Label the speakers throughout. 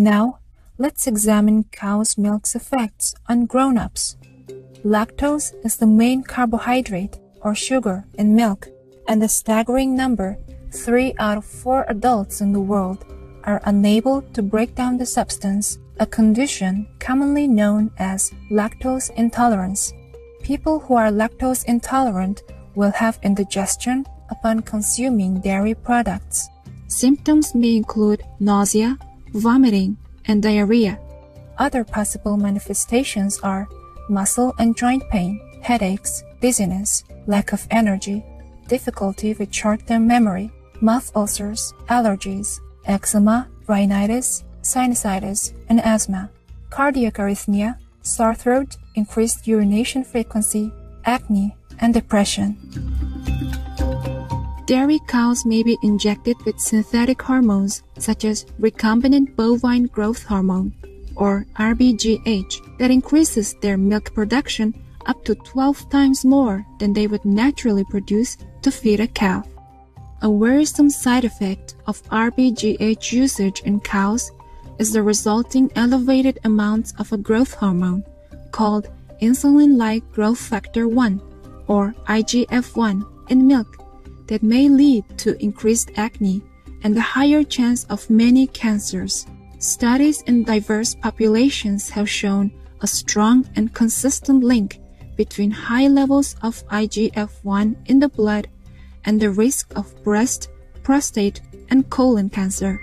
Speaker 1: Now, let's examine cow's milk's effects on grown-ups. Lactose is the main carbohydrate or sugar in milk, and a staggering number, 3 out of 4 adults in the world, are unable to break down the substance, a condition commonly known as lactose intolerance. People who are lactose intolerant will have indigestion upon consuming dairy products. Symptoms may include nausea, vomiting, and diarrhea. Other possible manifestations are muscle and joint pain, headaches, dizziness, lack of energy, difficulty with short-term memory, mouth ulcers, allergies, eczema, rhinitis, sinusitis, and asthma, cardiac arrhythmia, sore throat, increased urination frequency, acne, and depression. Dairy cows may be injected with synthetic hormones such as recombinant bovine growth hormone, or RBGH, that increases their milk production up to 12 times more than they would naturally produce to feed a calf. A worrisome side effect of RBGH usage in cows is the resulting elevated amounts of a growth hormone called insulin-like growth factor 1, or IGF-1, in milk that may lead to increased acne and a higher chance of many cancers. Studies in diverse populations have shown a strong and consistent link between high levels of IGF-1 in the blood and the risk of breast, prostate, and colon cancer.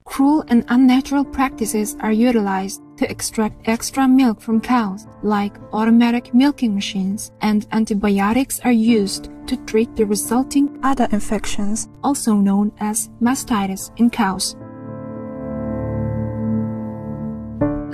Speaker 1: Cruel and unnatural practices are utilized to extract extra milk from cows, like automatic milking machines, and antibiotics are used to treat the resulting udder infections, also known as mastitis, in cows.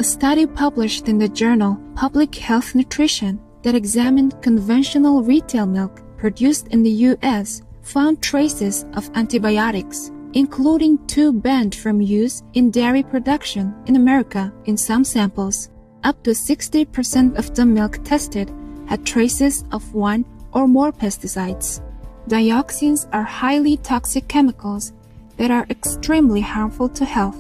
Speaker 1: A study published in the journal Public Health Nutrition that examined conventional retail milk produced in the U.S. found traces of antibiotics, including 2 banned from use in dairy production in America in some samples. Up to 60% of the milk tested had traces of 1 or more pesticides. Dioxins are highly toxic chemicals that are extremely harmful to health.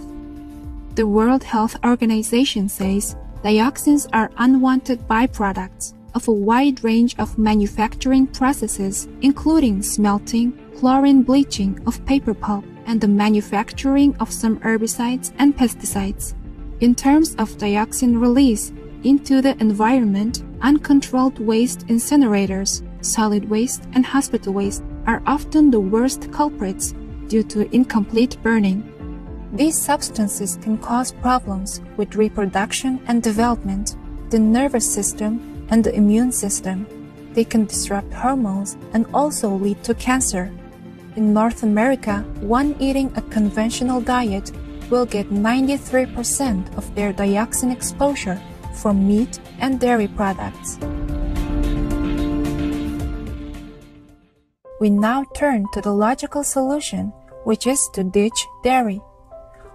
Speaker 1: The World Health Organization says dioxins are unwanted byproducts of a wide range of manufacturing processes, including smelting, chlorine bleaching of paper pulp, and the manufacturing of some herbicides and pesticides. In terms of dioxin release into the environment, uncontrolled waste incinerators, solid waste, and hospital waste are often the worst culprits due to incomplete burning. These substances can cause problems with reproduction and development, the nervous system, and the immune system. They can disrupt hormones and also lead to cancer. In North America, one eating a conventional diet will get 93% of their dioxin exposure from meat and dairy products. We now turn to the logical solution, which is to ditch dairy.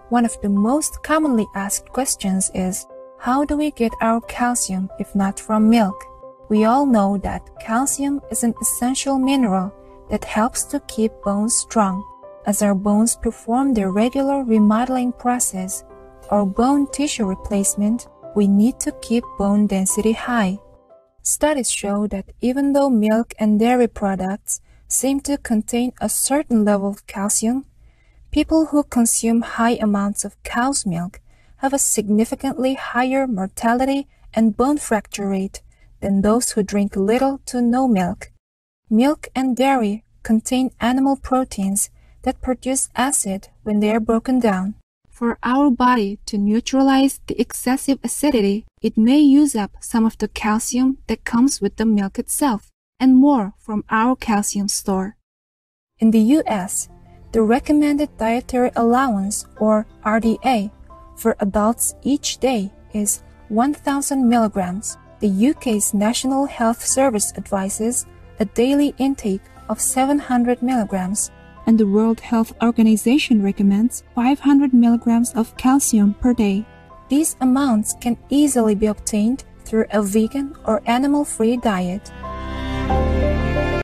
Speaker 1: One of the most commonly asked questions is, how do we get our calcium if not from milk? We all know that calcium is an essential mineral that helps to keep bones strong. As our bones perform their regular remodeling process or bone tissue replacement, we need to keep bone density high. Studies show that even though milk and dairy products seem to contain a certain level of calcium, people who consume high amounts of cow's milk have a significantly higher mortality and bone fracture rate than those who drink little to no milk. Milk and dairy contain animal proteins that produce acid when they are broken down. For our body to neutralize the excessive acidity, it may use up some of the calcium that comes with the milk itself, and more from our calcium store. In the U.S., the recommended dietary allowance, or RDA, for adults each day is 1,000 milligrams. The UK's National Health Service advises a daily intake of 700 milligrams, and the World Health Organization recommends 500 milligrams of calcium per day. These amounts can easily be obtained through a vegan or animal-free diet.